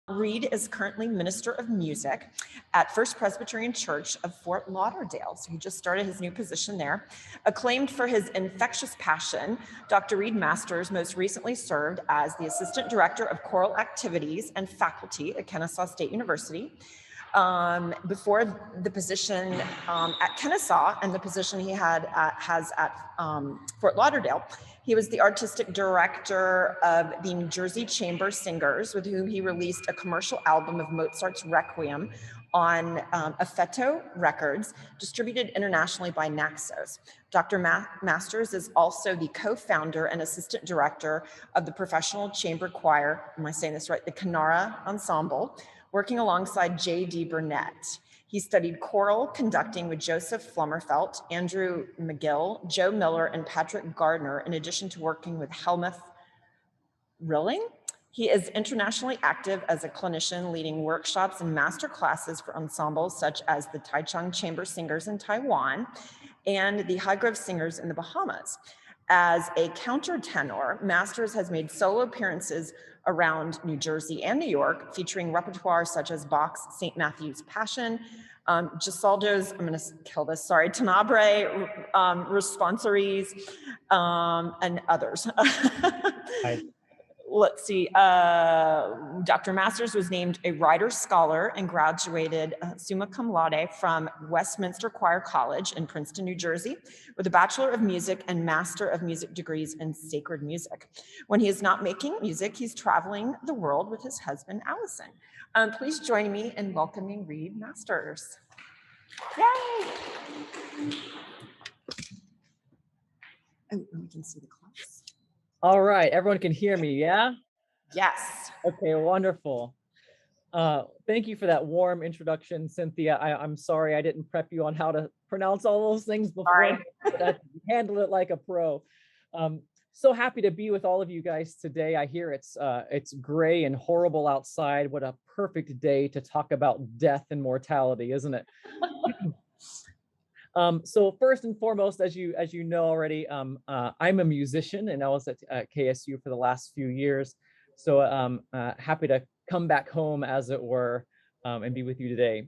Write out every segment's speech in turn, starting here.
Reid is currently Minister of Music at First Presbyterian Church of Fort Lauderdale. So he just started his new position there. Acclaimed for his infectious passion, Dr. Reid Masters most recently served as the Assistant Director of Choral Activities and Faculty at Kennesaw State University. Before the position at Kennesaw and the position he has at Fort Lauderdale, he was the artistic director of the New Jersey Chamber Singers, with whom he released a commercial album of Mozart's Requiem on Effetto Records, distributed internationally by Naxos. Dr. Masters is also the co-founder and assistant director of the professional chamber choir, am I saying this right, the Kinnara Ensemble, working alongside J.D. Burnett. He studied choral conducting with Joseph Flummerfelt, Andrew McGill, Joe Miller, and Patrick Gardner, in addition to working with Helmuth Rilling. He is internationally active as a clinician, leading workshops and master classes for ensembles such as the Taichung Chamber Singers in Taiwan and the Highgrove Singers in the Bahamas. As a countertenor, Masters has made solo appearances around New Jersey and New York, featuring repertoire such as Bach's St. Matthew's Passion, Gisaldo's, I'm gonna kill this, sorry, Tenebrae, Responsories, and others. Let's see, Dr. Masters was named a Writer Scholar and graduated summa cum laude from Westminster Choir College in Princeton, New Jersey, with a Bachelor of Music and Master of Music degrees in Sacred Music. When he is not making music, he's traveling the world with his husband, Allison. Please join me in welcoming Reid Masters. Yay! Oh, we can see the class. All right, everyone can hear me, yeah? Yes. Okay, wonderful. Thank you for that warm introduction, Cynthia. I'm sorry I didn't prep you on how to pronounce all those things before, but I handled it like a pro. So happy to be with all of you guys today. I hear it's gray and horrible outside. What a perfect day to talk about death and mortality, isn't it? So first and foremost, as you know already, I'm a musician and I was at KSU for the last few years. So happy to come back home, as it were, and be with you today.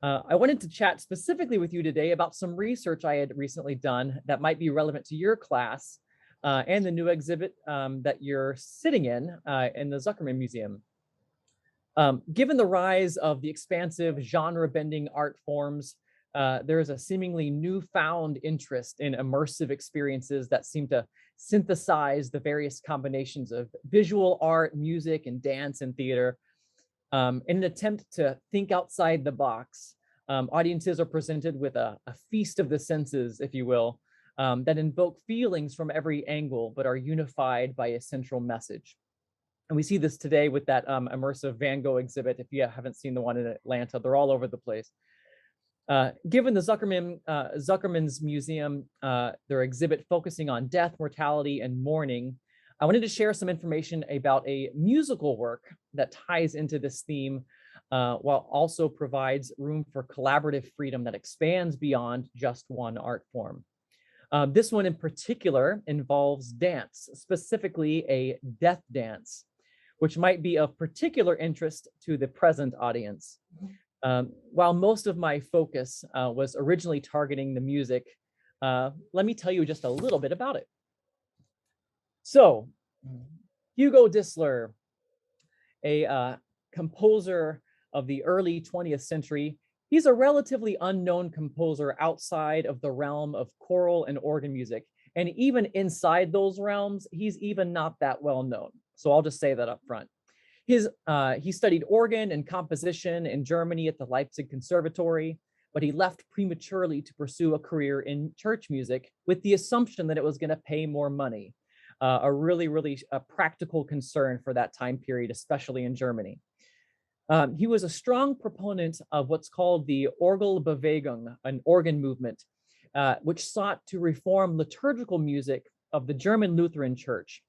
I wanted to chat specifically with you today about some research I had recently done that might be relevant to your class and the new exhibit that you're sitting in the Zuckerman Museum. Given the rise of the expansive genre-bending art forms, there is a seemingly newfound interest in immersive experiences that seem to synthesize the various combinations of visual art, music, and dance and theater. In an attempt to think outside the box, audiences are presented with a feast of the senses, if you will, that invoke feelings from every angle, but are unified by a central message. And we see this today with that immersive Van Gogh exhibit. If you haven't seen the one in Atlanta, they're all over the place. Given the Zuckerman's Museum, their exhibit focusing on death, mortality, and mourning, I wanted to share some information about a musical work that ties into this theme, while also provides room for collaborative freedom that expands beyond just one art form. This one in particular involves dance, specifically a death dance, which might be of particular interest to the present audience. While most of my focus was originally targeting the music, let me tell you just a little bit about it. So, Hugo Distler, a composer of the early 20th century, he's a relatively unknown composer outside of the realm of choral and organ music. And even inside those realms, he's even not that well known. So I'll just say that up front. He studied organ and composition in Germany at the Leipzig Conservatory, but he left prematurely to pursue a career in church music with the assumption that it was going to pay more money, a really practical concern for that time period, especially in Germany. He was a strong proponent of what's called the Orgelbewegung, an organ movement, which sought to reform liturgical music of the German Lutheran Church.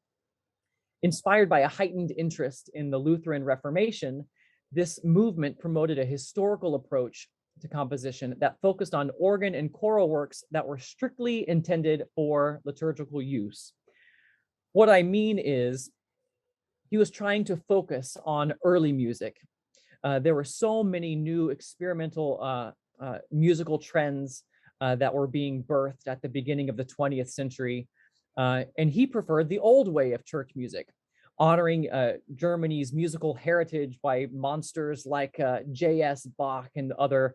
Inspired by a heightened interest in the Lutheran Reformation, this movement promoted a historical approach to composition that focused on organ and choral works that were strictly intended for liturgical use. What I mean is, he was trying to focus on early music. There were so many new experimental musical trends that were being birthed at the beginning of the 20th century. And he preferred the old way of church music, honoring Germany's musical heritage by monsters like J.S. Bach and other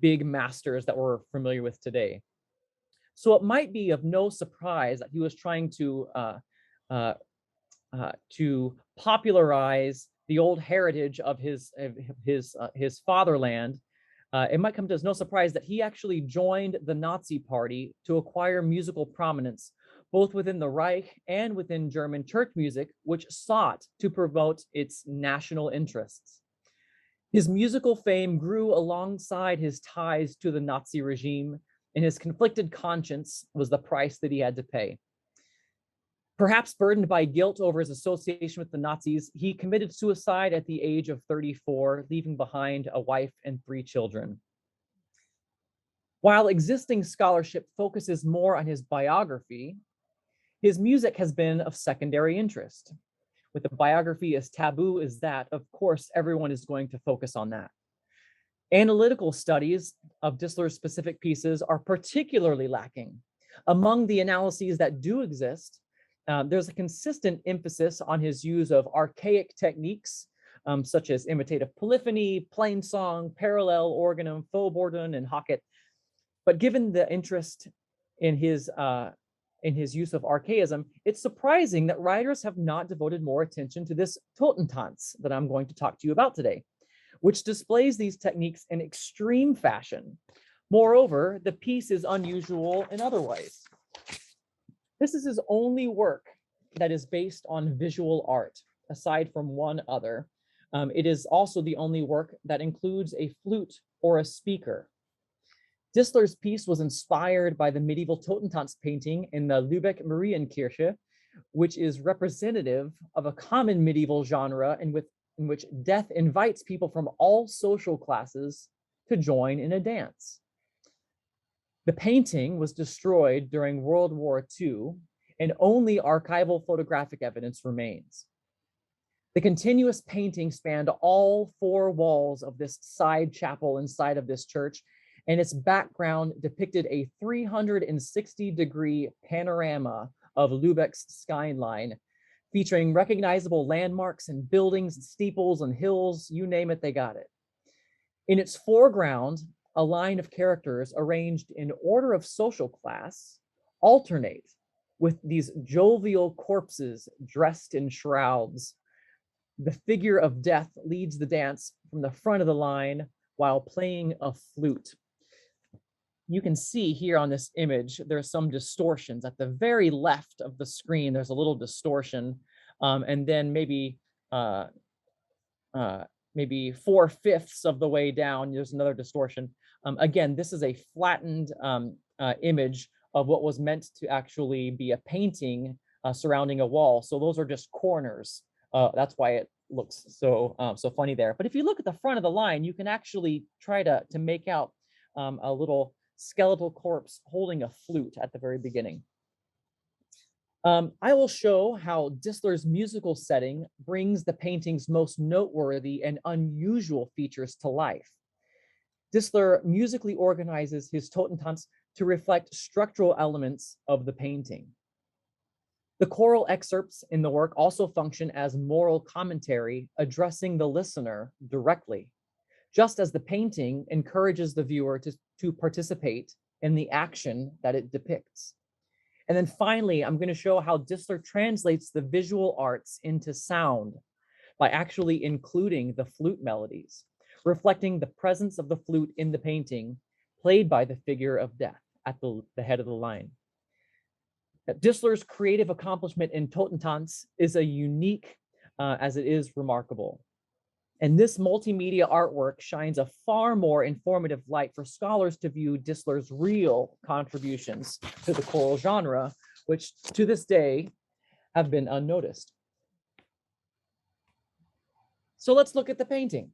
big masters that we're familiar with today. So it might be of no surprise that he was trying to popularize the old heritage of his fatherland. It might come as no surprise that he actually joined the Nazi Party to acquire musical prominence, both within the Reich and within German church music, which sought to promote its national interests. His musical fame grew alongside his ties to the Nazi regime, and his conflicted conscience was the price that he had to pay. Perhaps burdened by guilt over his association with the Nazis, he committed suicide at the age of 34, leaving behind a wife and 3 children. While existing scholarship focuses more on his biography, his music has been of secondary interest. With a biography as taboo as that, of course, everyone is going to focus on that. Analytical studies of Distler's specific pieces are particularly lacking. Among the analyses that do exist, there's a consistent emphasis on his use of archaic techniques, such as imitative polyphony, plainsong, parallel organum, faubourdon, and hocket. But given the interest in his use of archaism, it's surprising that writers have not devoted more attention to this Totentanz that I'm going to talk to you about today, which displays these techniques in extreme fashion. Moreover, the piece is unusual in other ways. This is his only work that is based on visual art, aside from one other. It is also the only work that includes a flute or a speaker. Distler's piece was inspired by the medieval Totentanz painting in the Lübeck Marienkirche, which is representative of a common medieval genre in which death invites people from all social classes to join in a dance. The painting was destroyed during World War II, and only archival photographic evidence remains. The continuous painting spanned all 4 walls of this side chapel inside of this church, and its background depicted a 360-degree panorama of Lübeck's skyline, featuring recognizable landmarks and buildings, and steeples and hills, you name it, they got it. In its foreground, a line of characters arranged in order of social class alternate with these jovial corpses dressed in shrouds. The figure of death leads the dance from the front of the line while playing a flute. You can see here on this image, there's some distortions. At the very left of the screen, there's a little distortion, and then maybe 4/5 of the way down, there's another distortion. Again, this is a flattened image of what was meant to actually be a painting surrounding a wall. So those are just corners. That's why it looks so funny there. But if you look at the front of the line, you can actually try to make out a little skeletal corpse holding a flute at the very beginning. I will show how Distler's musical setting brings the painting's most noteworthy and unusual features to life. Distler musically organizes his Totentanz to reflect structural elements of the painting. The choral excerpts in the work also function as moral commentary, addressing the listener directly, just as the painting encourages the viewer to participate in the action that it depicts. And then finally, I'm going to show how Distler translates the visual arts into sound by actually including the flute melodies, reflecting the presence of the flute in the painting, played by the figure of death at the head of the line. Distler's creative accomplishment in Totentanz is a unique as it is remarkable. And this multimedia artwork shines a far more informative light for scholars to view Distler's real contributions to the choral genre, which to this day have been unnoticed. So let's look at the painting.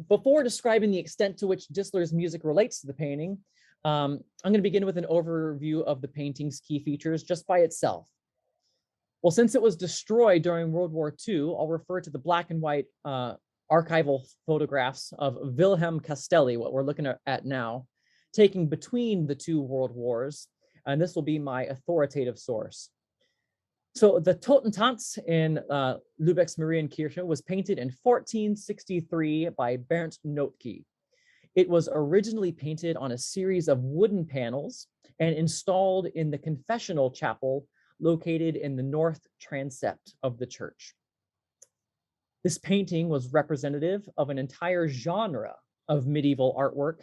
Before describing the extent to which Distler's music relates to the painting, I'm going to begin with an overview of the painting's key features just by itself. Well, since it was destroyed during World War II, I'll refer to the black and white archival photographs of Wilhelm Castelli, what we're looking at now, taken between the two world wars, and this will be my authoritative source. So the Totentanz in Lübeck's Marienkirche was painted in 1463 by Bernt Notke. It was originally painted on a series of wooden panels and installed in the confessional chapel located in the north transept of the church. This painting was representative of an entire genre of medieval artwork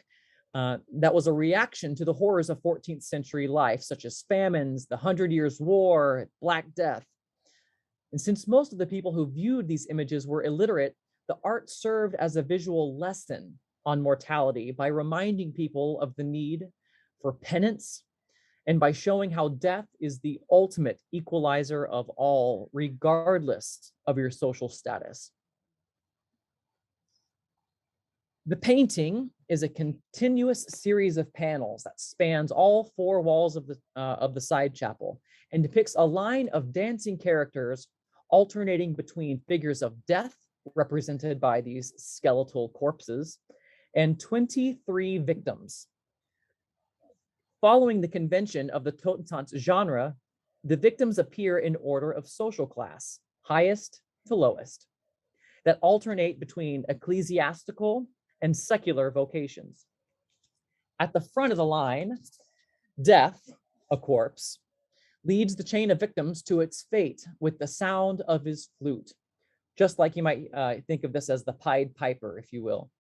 that was a reaction to the horrors of 14th century life, such as famines, the 100 Years' War, Black Death. And since most of the people who viewed these images were illiterate, the art served as a visual lesson on mortality by reminding people of the need for penance and by showing how death is the ultimate equalizer of all, regardless of your social status. The painting is a continuous series of panels that spans all four walls of the side chapel and depicts a line of dancing characters alternating between figures of death, represented by these skeletal corpses, and 23 victims. Following the convention of the Totentanz genre, the victims appear in order of social class, highest to lowest, that alternate between ecclesiastical and secular vocations. At the front of the line, death, a corpse, leads the chain of victims to its fate with the sound of his flute, just like you might think of this as the Pied Piper, if you will.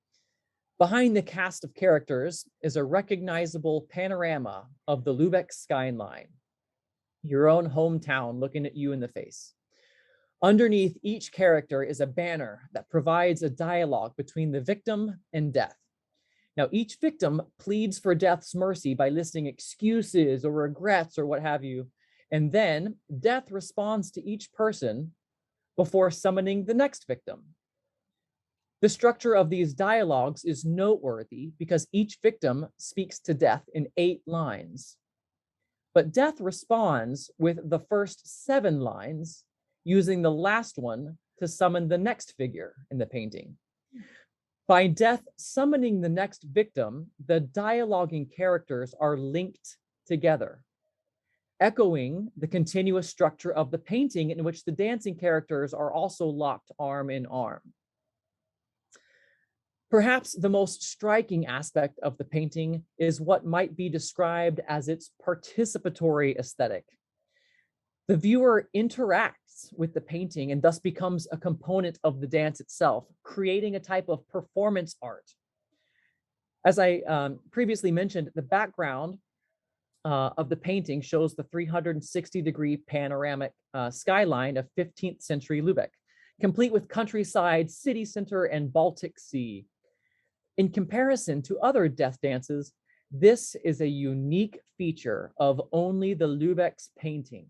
Behind the cast of characters is a recognizable panorama of the Lübeck skyline, your own hometown looking at you in the face. Underneath each character is a banner that provides a dialogue between the victim and death. Now, each victim pleads for death's mercy by listing excuses or regrets or what have you, and then death responds to each person before summoning the next victim. The structure of these dialogues is noteworthy because each victim speaks to death in 8 lines. But death responds with the first 7 lines, using the last one to summon the next figure in the painting. By death summoning the next victim, the dialoguing characters are linked together, echoing the continuous structure of the painting in which the dancing characters are also locked arm in arm. Perhaps the most striking aspect of the painting is what might be described as its participatory aesthetic. The viewer interacts with the painting and thus becomes a component of the dance itself, creating a type of performance art. As I previously mentioned, the background of the painting shows the 360-degree panoramic skyline of 15th century Lübeck, complete with countryside, city center, and Baltic Sea. In comparison to other death dances, this is a unique feature of only the Lübeck's painting.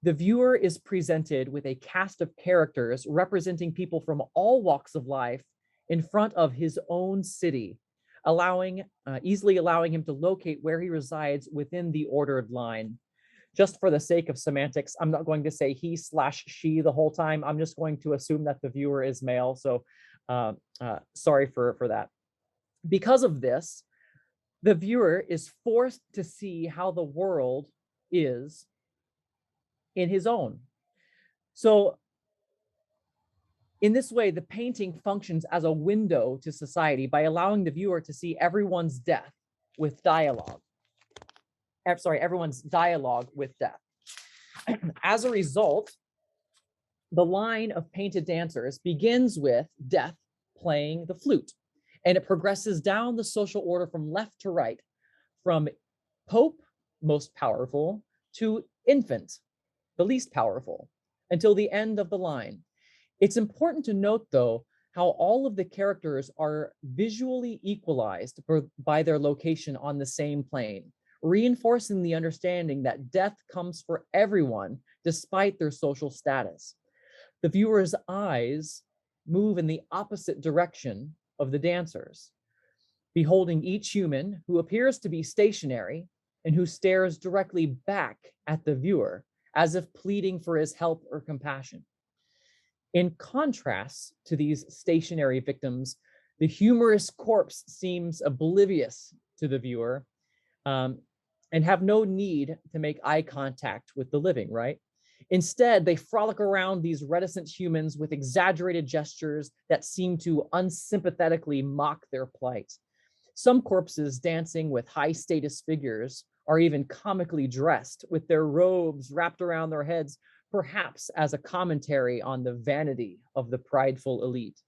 The viewer is presented with a cast of characters representing people from all walks of life in front of his own city, easily allowing him to locate where he resides within the ordered line. Just for the sake of semantics, I'm not going to say he/she the whole time. I'm just going to assume that the viewer is male. So sorry for that. Because of this, the viewer is forced to see how the world is in his own. So in this way, the painting functions as a window to society by allowing the viewer to see everyone's death with dialogue. Everyone's dialogue with death. As a result, the line of painted dancers begins with death playing the flute, and it progresses down the social order from left to right, from Pope, most powerful, to infant, the least powerful, until the end of the line. It's important to note, though, how all of the characters are visually equalized by their location on the same plane, reinforcing the understanding that death comes for everyone despite their social status. The viewer's eyes move in the opposite direction of the dancers, beholding each human who appears to be stationary and who stares directly back at the viewer, as if pleading for his help or compassion. In contrast to these stationary victims, the humorous corpse seems oblivious to the viewer and have no need to make eye contact with the living, right? Instead, they frolic around these reticent humans with exaggerated gestures that seem to unsympathetically mock their plight. Some corpses dancing with high status figures are even comically dressed with their robes wrapped around their heads, perhaps as a commentary on the vanity of the prideful elite.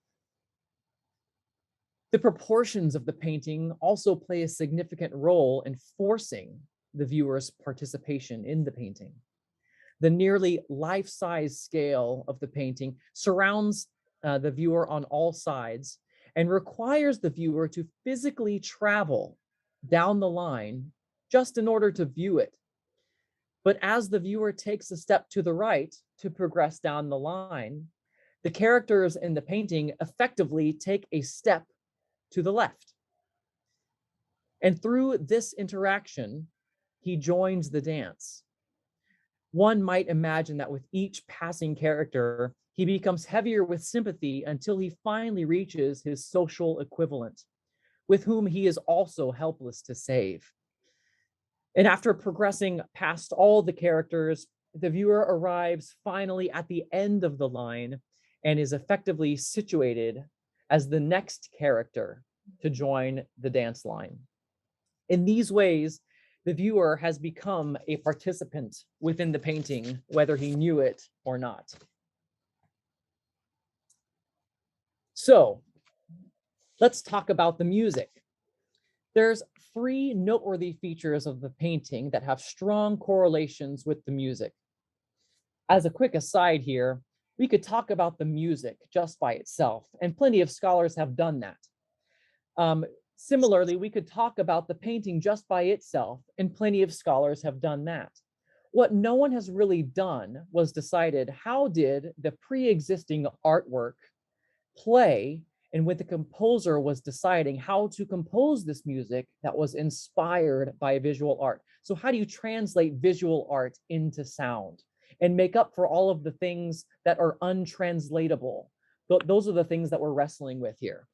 The proportions of the painting also play a significant role in forcing the viewer's participation in the painting. The nearly life-size scale of the painting surrounds the viewer on all sides and requires the viewer to physically travel down the line just in order to view it. But as the viewer takes a step to the right to progress down the line, the characters in the painting effectively take a step to the left. And through this interaction, he joins the dance. One might imagine that with each passing character, he becomes heavier with sympathy until he finally reaches his social equivalent, with whom he is also helpless to save. And after progressing past all the characters, the viewer arrives finally at the end of the line and is effectively situated as the next character to join the dance line. In these ways, the viewer has become a participant within the painting, whether he knew it or not. So let's talk about the music. There's 3 noteworthy features of the painting that have strong correlations with the music. As a quick aside here, we could talk about the music just by itself, and plenty of scholars have done that. Similarly, we could talk about the painting just by itself, and plenty of scholars have done that. What no one has really done was decided how did the pre-existing artwork play, and when the composer was deciding how to compose this music that was inspired by visual art. So how do you translate visual art into sound and make up for all of the things that are untranslatable? Those are the things that we're wrestling with here.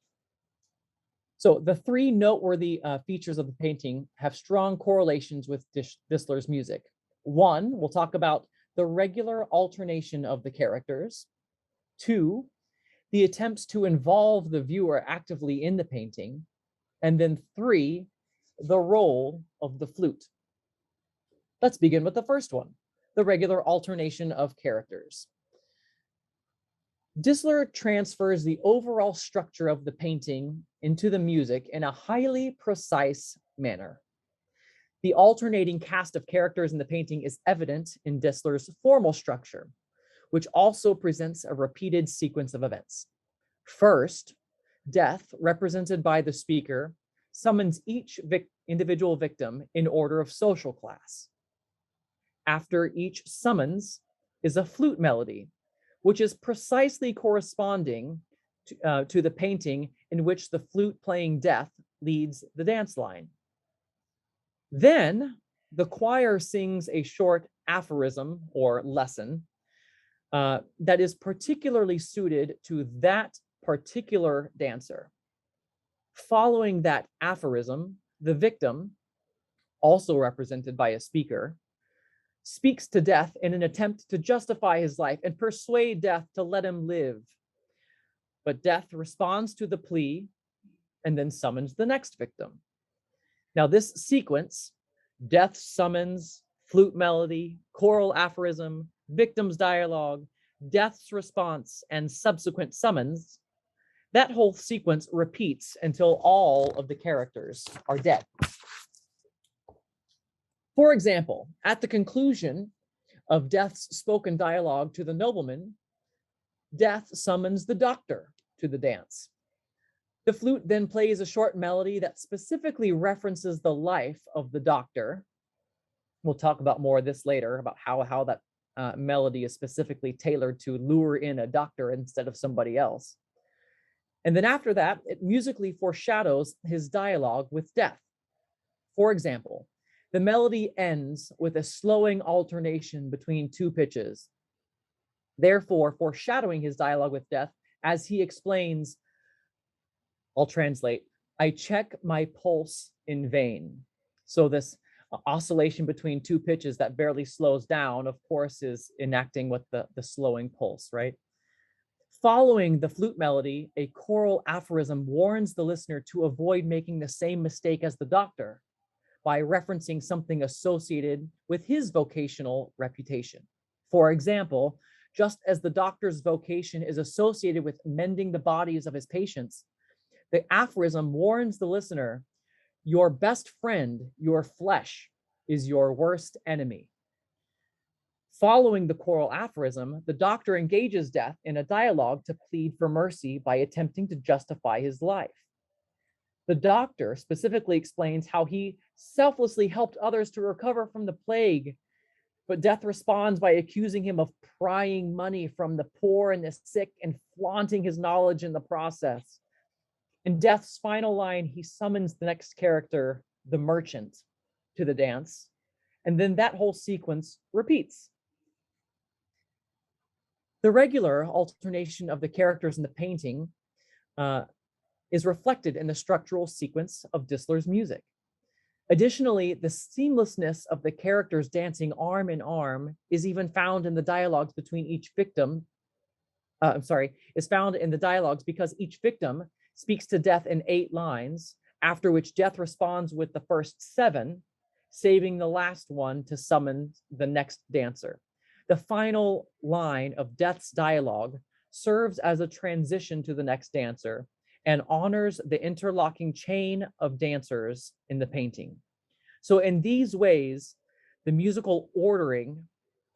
So the 3 noteworthy features of the painting have strong correlations with Distler's music. 1, we'll talk about the regular alternation of the characters. 2, the attempts to involve the viewer actively in the painting. And then 3, the role of the flute. Let's begin with the first one, the regular alternation of characters. Distler transfers the overall structure of the painting into the music in a highly precise manner. The alternating cast of characters in the painting is evident in Distler's formal structure, which also presents a repeated sequence of events. First, Death, represented by the speaker, summons each individual victim in order of social class. After each summons is a flute melody, which is precisely corresponding to the painting in which the flute playing Death leads the dance line. Then the choir sings a short aphorism or lesson that is particularly suited to that particular dancer. Following that aphorism, the victim, also represented by a speaker, speaks to Death in an attempt to justify his life and persuade Death to let him live. But Death responds to the plea and then summons the next victim. Now this sequence, Death summons, flute melody, choral aphorism, victim's dialogue, Death's response, and subsequent summons, that whole sequence repeats until all of the characters are dead. For example, at the conclusion of Death's spoken dialogue to the nobleman, Death summons the doctor to the dance. The flute then plays a short melody that specifically references the life of the doctor. We'll talk about more of this later, about how that melody is specifically tailored to lure in a doctor instead of somebody else. And then after that, it musically foreshadows his dialogue with Death. For example, The melody ends with a slowing alternation between two pitches, therefore foreshadowing his dialogue with death as he explains, I'll translate, I check my pulse in vain. So this oscillation between two pitches that barely slows down, of course, is enacting what the slowing pulse, right? Following the flute melody, a choral aphorism warns the listener to avoid making the same mistake as the doctor by referencing something associated with his vocational reputation. For example, just as the doctor's vocation is associated with mending the bodies of his patients, the aphorism warns the listener, your best friend, your flesh, is your worst enemy. Following the choral aphorism, the doctor engages death in a dialogue to plead for mercy by attempting to justify his life. The doctor specifically explains how he selflessly helped others to recover from the plague, but death responds by accusing him of prying money from the poor and the sick and flaunting his knowledge in the process. In Death's final line, he summons the next character, the merchant, to the dance, and then that whole sequence repeats. The regular alternation of the characters in the painting is reflected in the structural sequence of Distler's music. Additionally, the seamlessness of the characters dancing arm in arm is even found in the dialogues between each victim. Is found in the dialogues because each victim speaks to Death in 8 lines, after which Death responds with the first 7, saving the last one to summon the next dancer. The final line of Death's dialogue serves as a transition to the next dancer and honors the interlocking chain of dancers in the painting. So in these ways, the musical ordering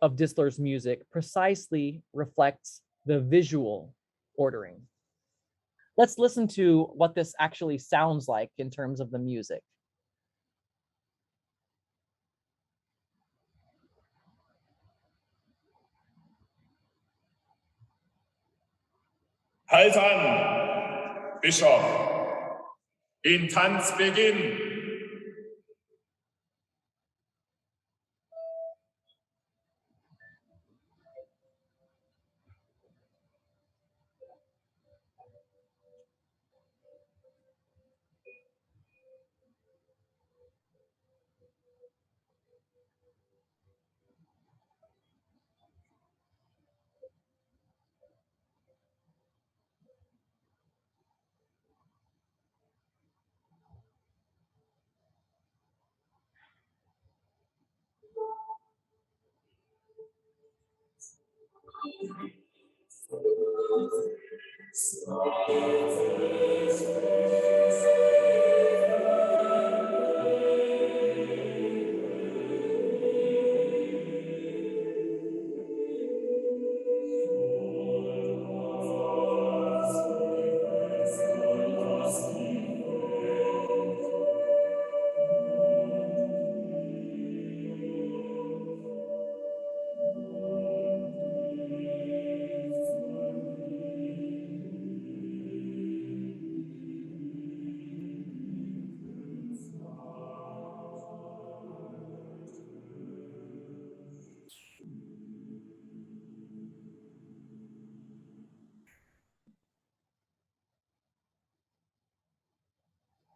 of Distler's music precisely reflects the visual ordering. Let's listen to what this actually sounds like in terms of the music. Halt an, Bischof, den Tanz beginnen.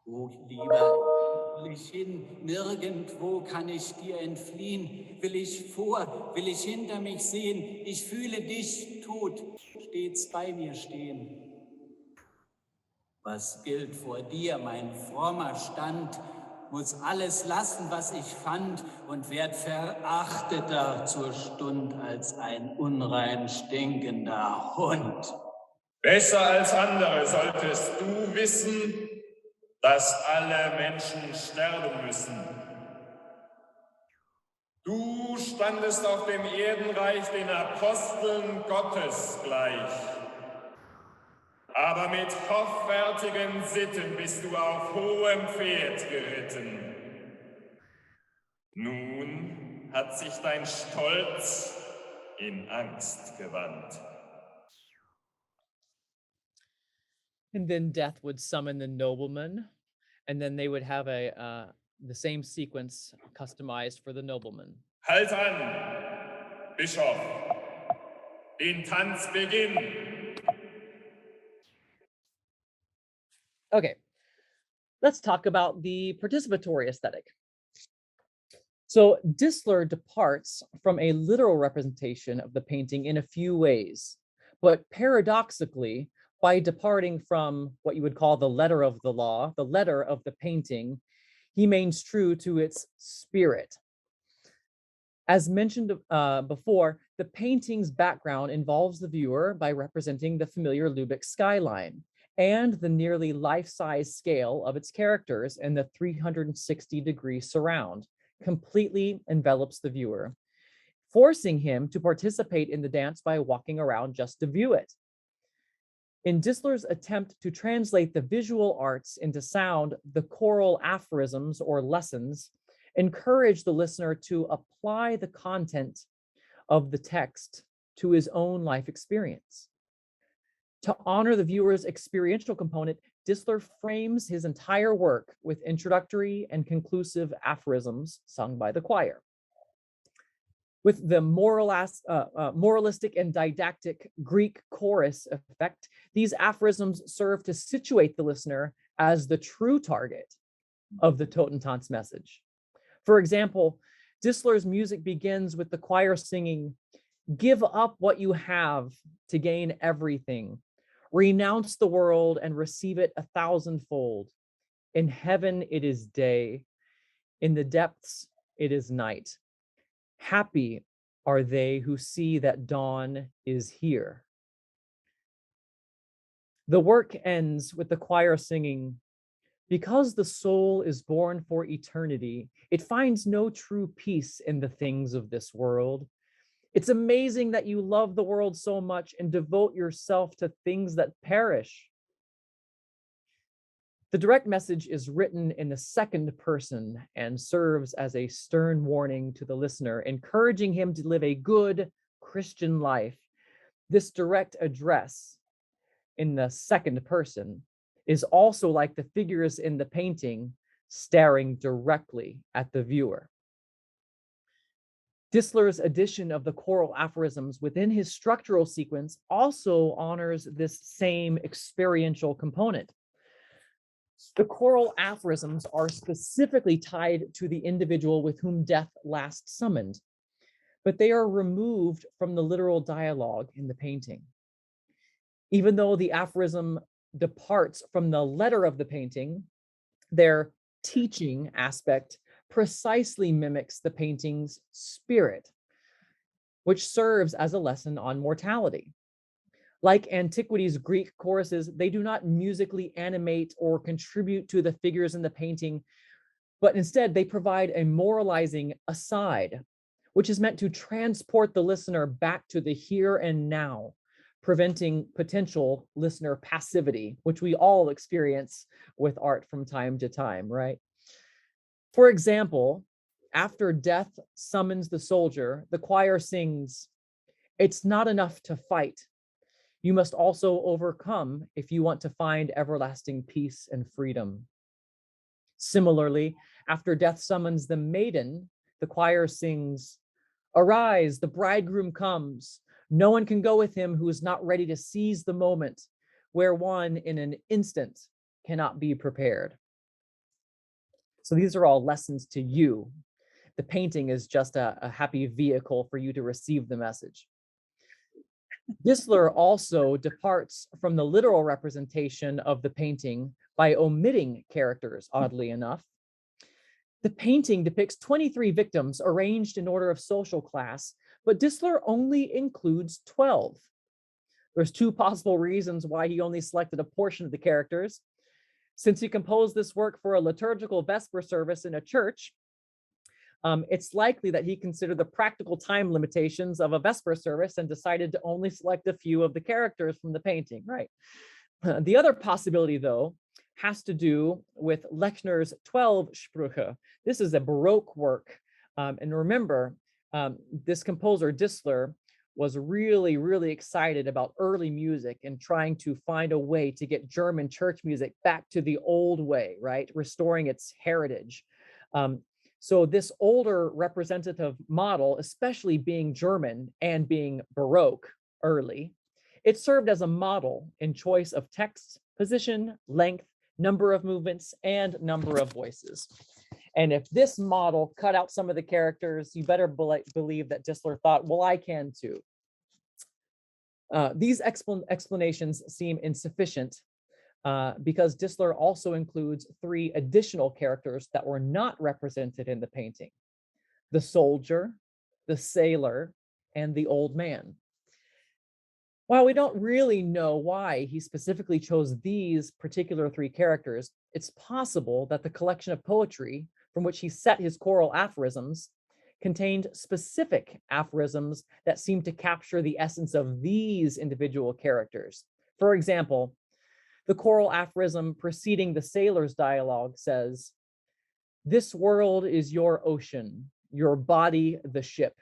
Oh, Lieber, will ich hin? Nirgendwo kann ich dir entfliehen. Will ich vor? Will ich hinter mich sehen? Ich fühle dich, tot, stets bei mir stehen. Was gilt vor dir, mein frommer Stand? Muss alles lassen, was ich fand, und werd verachteter zur Stund als ein unrein stinkender Hund. Besser als andere solltest du wissen, dass alle Menschen sterben müssen. Du standest auf dem Erdenreich den Aposteln Gottes gleich. Aber mit hoffärtigen Sitten bist du auf hohem Pferd geritten. Nun hat sich dein Stolz in Angst gewandt. And then Death would summon the nobleman, and then they would have the same sequence customized for the nobleman. Halt an, Bischof. Den Tanz beginnen. Okay, let's talk about the participatory aesthetic. So Distler departs from a literal representation of the painting in a few ways, but paradoxically, by departing from what you would call the letter of the law, the letter of the painting, he remains true to its spirit. As mentioned before, the painting's background involves the viewer by representing the familiar Lübeck skyline and the nearly life-size scale of its characters and the 360-degree surround completely envelops the viewer, forcing him to participate in the dance by walking around just to view it. In Distler's attempt to translate the visual arts into sound, the choral aphorisms or lessons encourage the listener to apply the content of the text to his own life experience. To honor the viewer's experiential component, Distler frames his entire work with introductory and conclusive aphorisms sung by the choir. With the moralistic and didactic Greek chorus effect, these aphorisms serve to situate the listener as the true target of the Totentanz message. For example, Distler's music begins with the choir singing, "Give up what you have to gain everything. Renounce the world and receive it 1,000-fold. In heaven it is day. In the depths it is night. Happy are they who see that dawn is here." The work ends with the choir singing, "Because the soul is born for eternity, it finds no true peace in the things of this world. It's amazing that you love the world so much and devote yourself to things that perish." The direct message is written in the second person and serves as a stern warning to the listener, encouraging him to live a good Christian life. This direct address in the second person is also like the figures in the painting staring directly at the viewer. Distler's addition of the choral aphorisms within his structural sequence also honors this same experiential component. The choral aphorisms are specifically tied to the individual with whom death last summoned, but they are removed from the literal dialogue in the painting. Even though the aphorism departs from the letter of the painting, their teaching aspect precisely mimics the painting's spirit, which serves as a lesson on mortality. Like antiquity's Greek choruses, they do not musically animate or contribute to the figures in the painting, but instead they provide a moralizing aside, which is meant to transport the listener back to the here and now, preventing potential listener passivity, which we all experience with art from time to time, right? For example, after death summons the soldier, the choir sings, "It's not enough to fight. You must also overcome if you want to find everlasting peace and freedom." Similarly, after death summons the maiden, the choir sings, "Arise, the bridegroom comes. No one can go with him who is not ready to seize the moment, where one in an instant cannot be prepared." So these are all lessons to you. The painting is just a happy vehicle for you to receive the message. Distler also departs from the literal representation of the painting by omitting characters, oddly enough. The painting depicts 23 victims arranged in order of social class, but Distler only includes 12. There's two possible reasons why he only selected a portion of the characters. Since he composed this work for a liturgical Vesper service in a church, it's likely that he considered the practical time limitations of a Vesper service and decided to only select a few of the characters from the painting, right? The other possibility, though, has to do with Lechner's 12 Sprüche. This is a Baroque work. And remember, this composer, Distler, was really, really excited about early music and trying to find a way to get German church music back to the old way, right? Restoring its heritage. So this older representative model, especially being German and being Baroque early, it served as a model in choice of text, position, length, number of movements, and number of voices. And if this model cut out some of the characters, you better believe that Distler thought, well, I can too. These explanations seem insufficient because Distler also includes 3 additional characters that were not represented in the painting: the soldier, the sailor, and the old man. While we don't really know why he specifically chose these particular 3 characters, it's possible that the collection of poetry from which he set his choral aphorisms contained specific aphorisms that seemed to capture the essence of these individual characters. For example, the choral aphorism preceding the sailor's dialogue says, "This world is your ocean, your body the ship.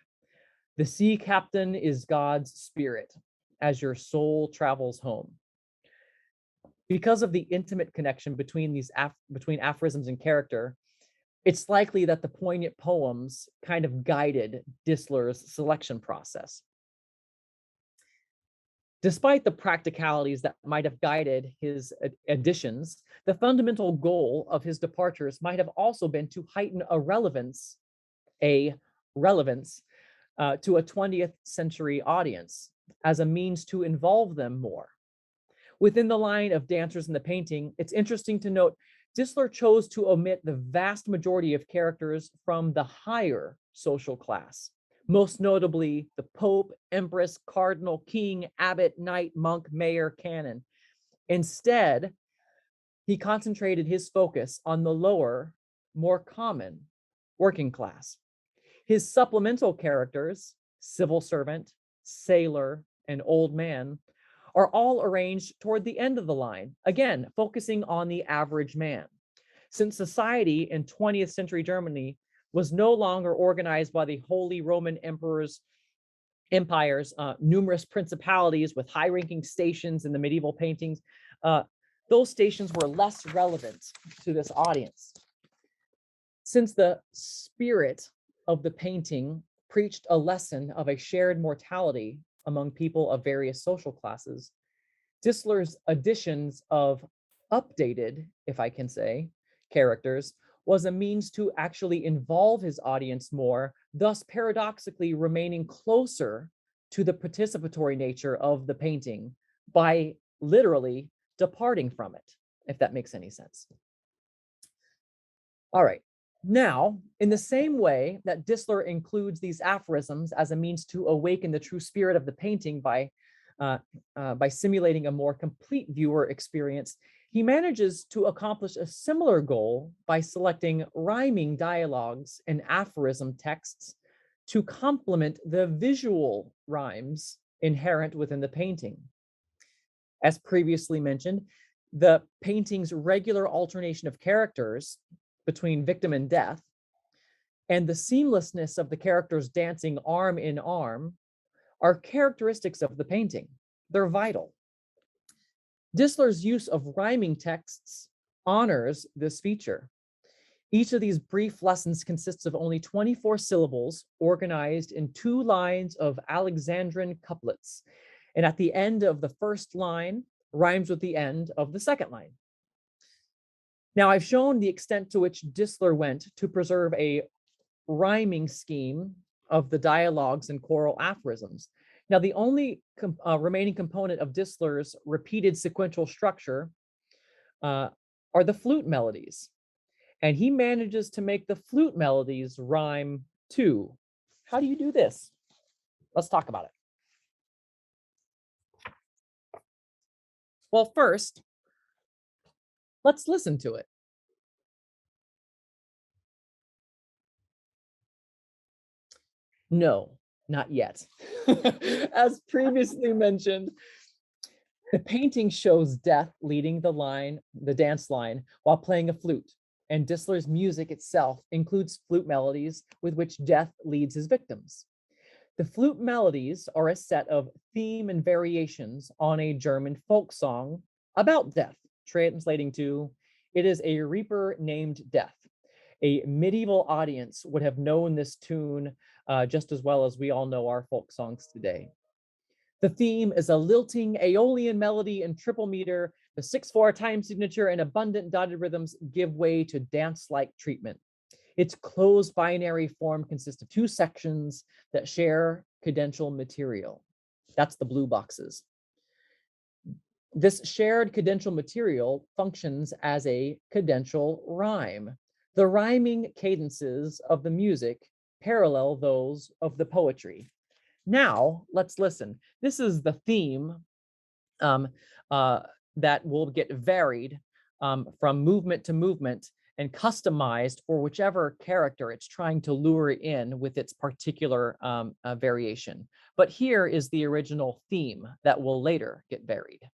The sea captain is God's spirit as your soul travels home." Because of the intimate connection between these between aphorisms and character, it's likely that the poignant poems kind of guided Distler's selection process. Despite the practicalities that might have guided his additions, the fundamental goal of his departures might have also been to heighten a relevance to a 20th century audience as a means to involve them more. Within the line of dancers in the painting, it's interesting to note Distler chose to omit the vast majority of characters from the higher social class, most notably the Pope, Empress, Cardinal, King, Abbot, Knight, Monk, Mayor, Canon. Instead, he concentrated his focus on the lower, more common working class. His supplemental characters, civil servant, sailor, and old man, are all arranged toward the end of the line, again, focusing on the average man. Since society in 20th century Germany was no longer organized by the Holy Roman Empires, numerous principalities with high-ranking stations in the medieval paintings, those stations were less relevant to this audience. Since the spirit of the painting preached a lesson of a shared mortality among people of various social classes, Distler's additions of updated, if I can say, characters was a means to actually involve his audience more, thus paradoxically remaining closer to the participatory nature of the painting by literally departing from it, if that makes any sense. All right. Now, in the same way that Distler includes these aphorisms as a means to awaken the true spirit of the painting by simulating a more complete viewer experience, he manages to accomplish a similar goal by selecting rhyming dialogues and aphorism texts to complement the visual rhymes inherent within the painting. As previously mentioned, the painting's regular alternation of characters between victim and death, and the seamlessness of the characters dancing arm in arm are characteristics of the painting. They're vital. Distler's use of rhyming texts honors this feature. Each of these brief lessons consists of only 24 syllables organized in 2 lines of Alexandrine couplets, and at the end of the first line rhymes with the end of the second line. Now, I've shown the extent to which Distler went to preserve a rhyming scheme of the dialogues and choral aphorisms. Now, the only remaining component of Distler's repeated sequential structure are the flute melodies. And he manages to make the flute melodies rhyme too. How do you do this? Let's talk about it. Well, first, let's listen to it. No, not yet. As previously mentioned, the painting shows Death leading the dance line, while playing a flute, and Distler's music itself includes flute melodies with which Death leads his victims. The flute melodies are a set of theme and variations on a German folk song about death, translating to, "It is a reaper named Death." A medieval audience would have known this tune just as well as we all know our folk songs today. The theme is a lilting Aeolian melody in triple meter. The 6/4 time signature and abundant dotted rhythms give way to dance-like treatment. Its closed binary form consists of 2 sections that share cadential material. That's the blue boxes. This shared cadential material functions as a cadential rhyme. The rhyming cadences of the music parallel those of the poetry. Now, let's listen. This is the theme that will get varied from movement to movement and customized for whichever character it's trying to lure in with its particular variation. But here is the original theme that will later get varied.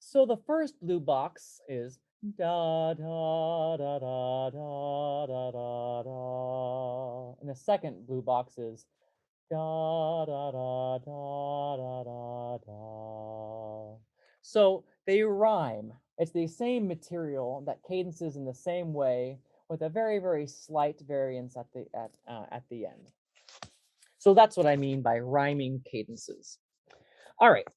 So the first blue box is da da da da da da da da, and the second blue box is da da da da da da da. So they rhyme. It's the same material that cadences in the same way, with a very, very slight variance at the end. So that's what I mean by rhyming cadences. All right.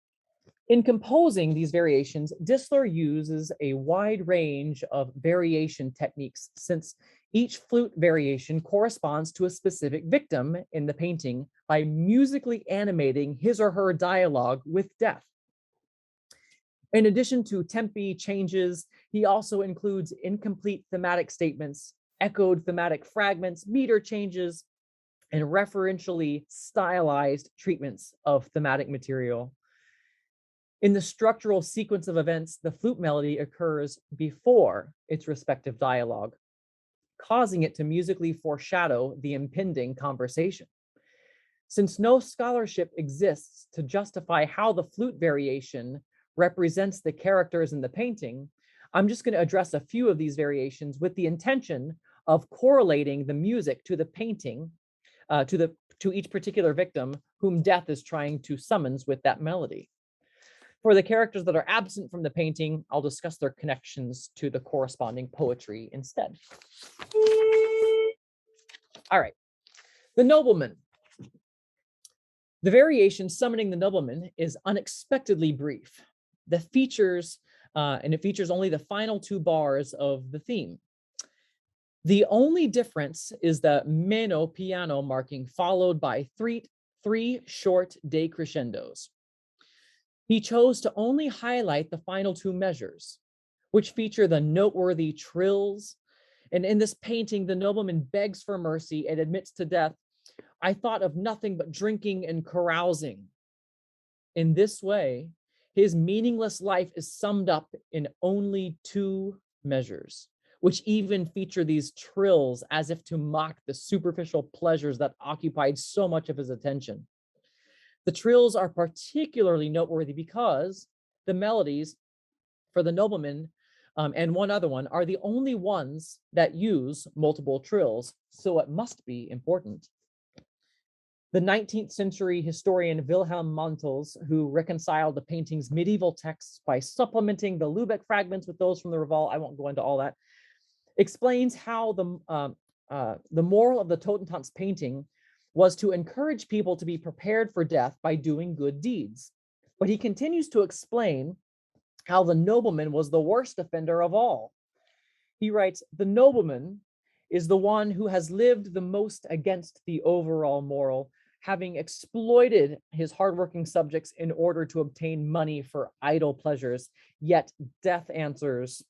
In composing these variations, Distler uses a wide range of variation techniques, since each flute variation corresponds to a specific victim in the painting by musically animating his or her dialogue with death. In addition to tempi changes, he also includes incomplete thematic statements, echoed thematic fragments, meter changes, and referentially stylized treatments of thematic material. In the structural sequence of events, the flute melody occurs before its respective dialogue, causing it to musically foreshadow the impending conversation. Since no scholarship exists to justify how the flute variation represents the characters in the painting, I'm just going to address a few of these variations with the intention of correlating the music to the painting, to each particular victim whom death is trying to summons with that melody. For the characters that are absent from the painting, I'll discuss their connections to the corresponding poetry instead. All right, the nobleman. The variation summoning the nobleman is unexpectedly brief. It features only the final 2 bars of the theme. The only difference is the meno piano marking, followed by three short decrescendos. He chose to only highlight the final 2 measures, which feature the noteworthy trills. And in this painting, the nobleman begs for mercy and admits to death, "I thought of nothing but drinking and carousing." In this way, his meaningless life is summed up in only 2 measures, which even feature these trills as if to mock the superficial pleasures that occupied so much of his attention. The trills are particularly noteworthy because the melodies for the nobleman and one other one are the only ones that use multiple trills, so it must be important. The 19th century historian Wilhelm Montels, who reconciled the painting's medieval texts by supplementing the Lübeck fragments with those from the Reval, I won't go into all that, explains how the moral of the Totentanz painting was to encourage people to be prepared for death by doing good deeds. But he continues to explain how the nobleman was the worst offender of all. He writes, "The nobleman is the one who has lived the most against the overall moral, having exploited his hardworking subjects in order to obtain money for idle pleasures. Yet death answers,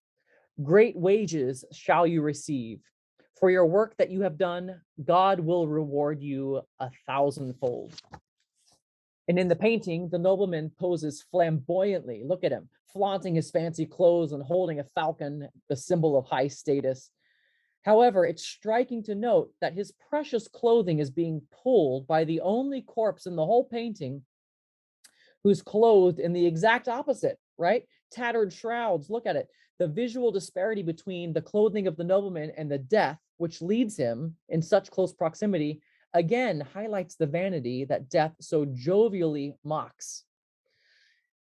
'Great wages shall you receive, For your work that you have done, God will reward you 1,000-fold. And in the painting, the nobleman poses flamboyantly. Look at him, flaunting his fancy clothes and holding a falcon, the symbol of high status. However, it's striking to note that his precious clothing is being pulled by the only corpse in the whole painting who's clothed in the exact opposite, right? Tattered shrouds, look at it. The visual disparity between the clothing of the nobleman and the death, which leads him in such close proximity, again highlights the vanity that death so jovially mocks.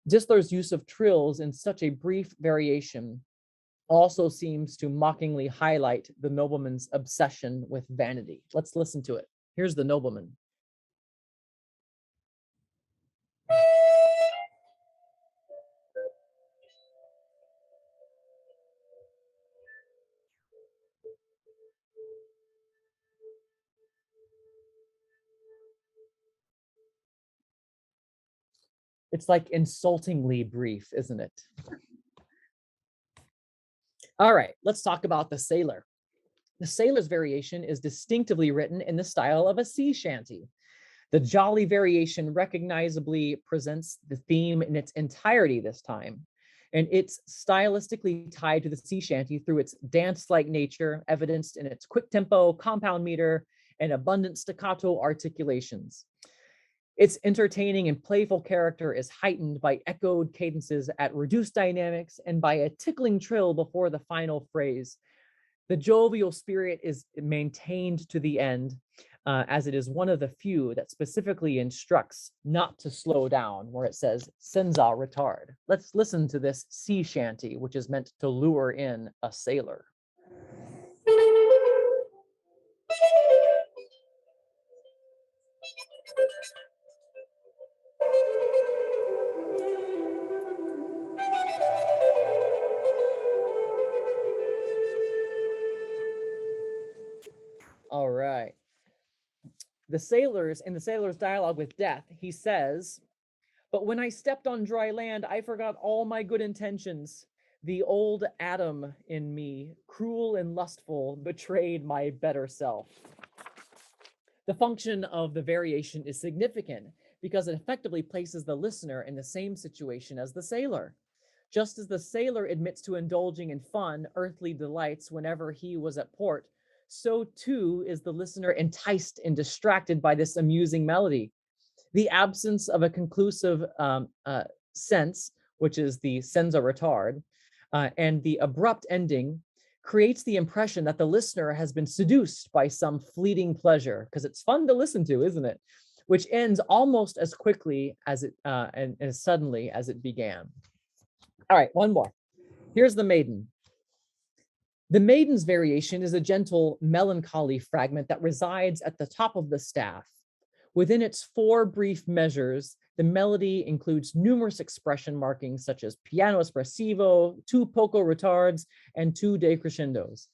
Distler's use of trills in such a brief variation also seems to mockingly highlight the nobleman's obsession with vanity. Let's listen to it. Here's the nobleman. It's like insultingly brief, isn't it? All right, let's talk about the sailor. The sailor's variation is distinctively written in the style of a sea shanty. The jolly variation recognizably presents the theme in its entirety this time, and it's stylistically tied to the sea shanty through its dance-like nature, evidenced in its quick tempo, compound meter, and abundant staccato articulations. Its entertaining and playful character is heightened by echoed cadences at reduced dynamics and by a tickling trill before the final phrase. The jovial spirit is maintained to the end, as it is one of the few that specifically instructs not to slow down, where it says, senza retard. Let's listen to this sea shanty, which is meant to lure in a sailor. All right. In the sailor's dialogue with death, he says, but when I stepped on dry land, I forgot all my good intentions. The old Adam in me, cruel and lustful, betrayed my better self. The function of the variation is significant because it effectively places the listener in the same situation as the sailor. Just as the sailor admits to indulging in fun, earthly delights whenever he was at port, so too is the listener enticed and distracted by this amusing melody. The absence of a conclusive sense, which is the senza retard, and the abrupt ending creates the impression that the listener has been seduced by some fleeting pleasure, because it's fun to listen to, isn't it? Which ends almost as quickly as it and as suddenly as it began. All right, one more. Here's the maiden. The maiden's variation is a gentle, melancholy fragment that resides at the top of the staff. Within its 4 brief measures, the melody includes numerous expression markings such as piano espressivo, 2 poco retards, and 2 decrescendos.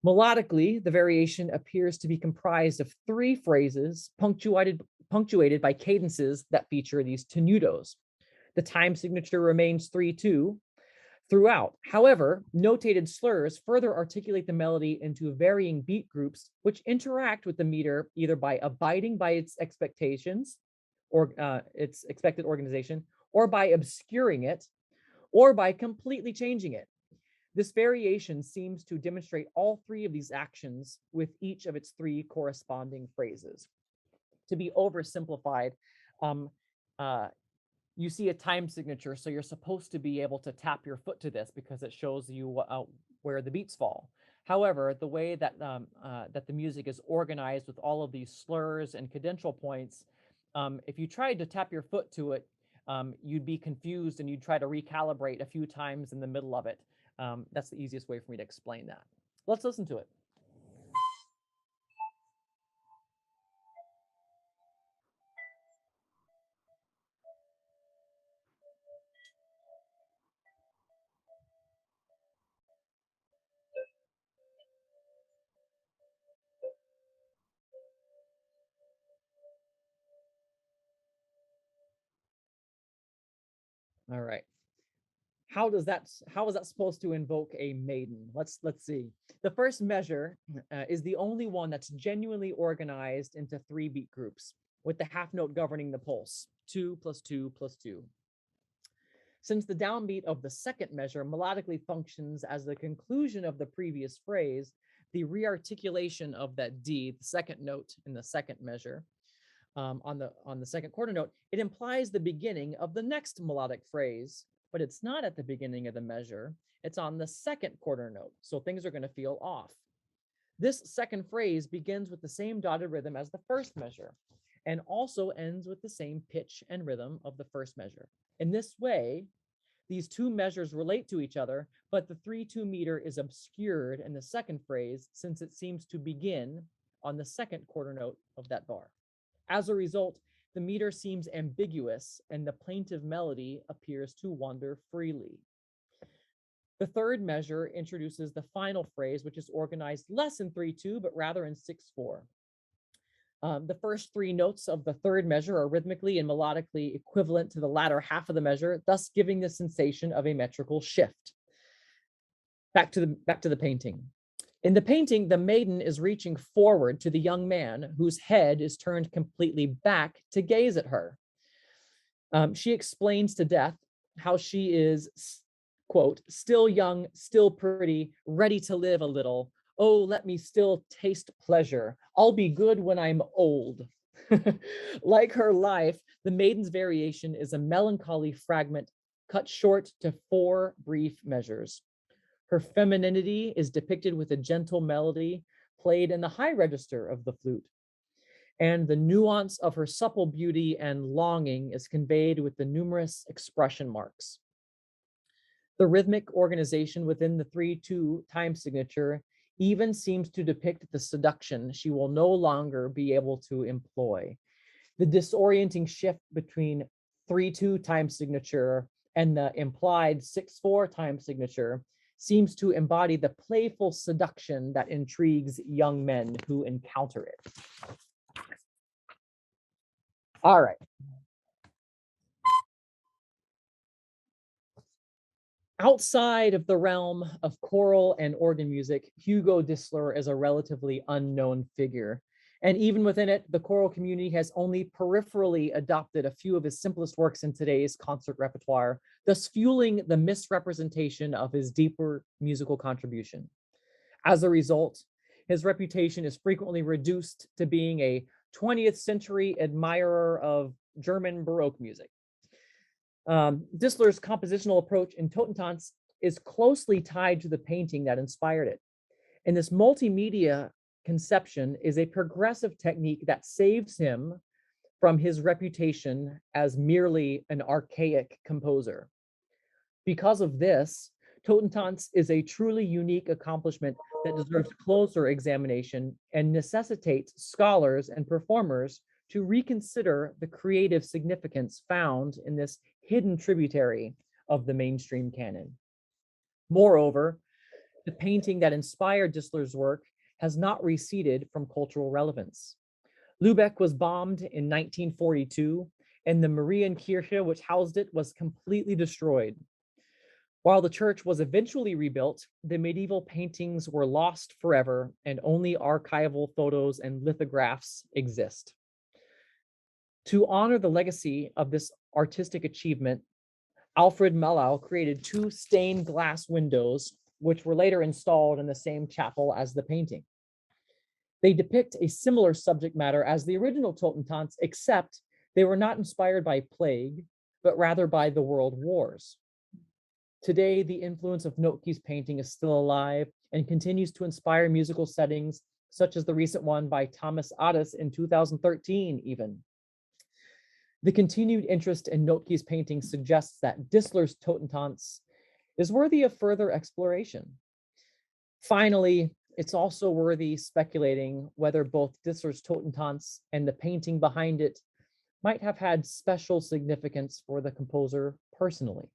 Melodically, the variation appears to be comprised of 3 phrases punctuated by cadences that feature these tenutos. The time signature remains 3/2 throughout. However, notated slurs further articulate the melody into varying beat groups, which interact with the meter either by abiding by its expectations or its expected organization, or by obscuring it, or by completely changing it. This variation seems to demonstrate all 3 of these actions with each of its 3 corresponding phrases. To be oversimplified, you see a time signature, so you're supposed to be able to tap your foot to this because it shows you where the beats fall. However, the way that that the music is organized with all of these slurs and cadential points, if you tried to tap your foot to it, you'd be confused and you'd try to recalibrate a few times in the middle of it. That's the easiest way for me to explain that. Let's listen to it. All right. how is that supposed to invoke a maiden? Let's see. The first measure is the only one that's genuinely organized into 3 beat groups, with the half note governing the pulse, 2 + 2 + 2. Since the downbeat of the second measure melodically functions as the conclusion of the previous phrase, the rearticulation of that D, the second note in the second measure, on the second quarter note, it implies the beginning of the next melodic phrase, but it's not at the beginning of the measure. It's on the second quarter note, so things are going to feel off. This second phrase begins with the same dotted rhythm as the first measure, and also ends with the same pitch and rhythm of the first measure. In this way, these 2 measures relate to each other, but the 3/2 meter is obscured in the second phrase since it seems to begin on the second quarter note of that bar. As a result, the meter seems ambiguous and the plaintive melody appears to wander freely. The third measure introduces the final phrase, which is organized less in 3/2, but rather in 6/4. The first 3 notes of the third measure are rhythmically and melodically equivalent to the latter half of the measure, thus giving the sensation of a metrical shift. Back to the painting. In the painting, the maiden is reaching forward to the young man whose head is turned completely back to gaze at her. She explains to Death how she is, quote, still young, still pretty, ready to live a little. Oh, let me still taste pleasure. I'll be good when I'm old. Like her life, the maiden's variation is a melancholy fragment cut short to 4 brief measures. Her femininity is depicted with a gentle melody played in the high register of the flute. And the nuance of her supple beauty and longing is conveyed with the numerous expression marks. The rhythmic organization within the 3/2 time signature even seems to depict the seduction she will no longer be able to employ. The disorienting shift between 3/2 time signature and the implied 6/4 time signature seems to embody the playful seduction that intrigues young men who encounter it. All right. Outside of the realm of choral and organ music, Hugo Distler is a relatively unknown figure. And even within it, the choral community has only peripherally adopted a few of his simplest works in today's concert repertoire, thus fueling the misrepresentation of his deeper musical contribution. As a result, his reputation is frequently reduced to being a 20th century admirer of German Baroque music. Distler's compositional approach in Totentanz is closely tied to the painting that inspired it. And this multimedia conception is a progressive technique that saves him from his reputation as merely an archaic composer. Because of this, Totentanz is a truly unique accomplishment that deserves closer examination and necessitates scholars and performers to reconsider the creative significance found in this hidden tributary of the mainstream canon. Moreover, the painting that inspired Distler's work has not receded from cultural relevance. Lübeck was bombed in 1942, and the Marienkirche, which housed it, was completely destroyed. While the church was eventually rebuilt, the medieval paintings were lost forever, and only archival photos and lithographs exist. To honor the legacy of this artistic achievement, Alfred Mellau created 2 stained glass windows, which were later installed in the same chapel as the painting. They depict a similar subject matter as the original Totentanz, except they were not inspired by plague, but rather by the world wars. Today, the influence of Notke's painting is still alive and continues to inspire musical settings, such as the recent one by Thomas Addis in 2013 even. The continued interest in Notke's painting suggests that Distler's Totentanz is worthy of further exploration. Finally, it's also worthy speculating whether both Distler's Totentanz and the painting behind it might have had special significance for the composer personally.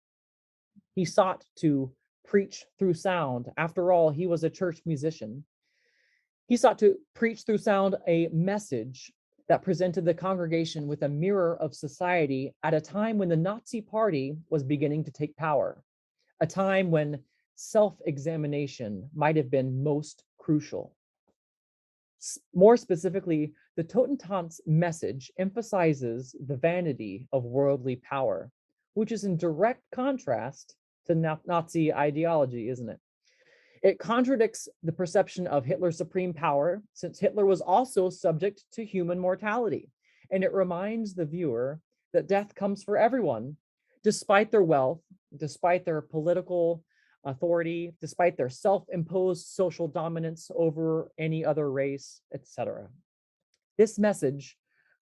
He sought to preach through sound. After all, he was a church musician. He sought to preach through sound a message that presented the congregation with a mirror of society at a time when the Nazi Party was beginning to take power, a time when self-examination might have been most crucial. More specifically, the Totentanz message emphasizes the vanity of worldly power, which is in direct contrast to Nazi ideology, isn't it? It contradicts the perception of Hitler's supreme power, since Hitler was also subject to human mortality. And it reminds the viewer that death comes for everyone, despite their wealth, despite their political authority, despite their self-imposed social dominance over any other race, etc. This message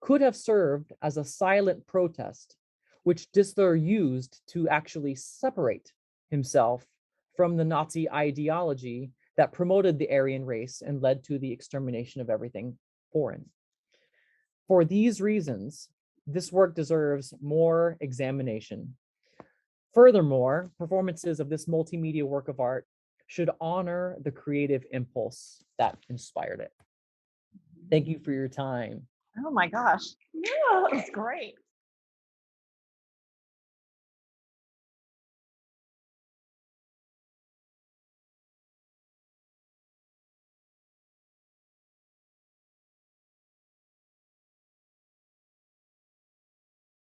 could have served as a silent protest, which Distler used to actually separate himself from the Nazi ideology that promoted the Aryan race and led to the extermination of everything foreign. For these reasons, this work deserves more examination. Furthermore, performances of this multimedia work of art should honor the creative impulse that inspired it. Thank you for your time. Oh my gosh. Yeah, that was great.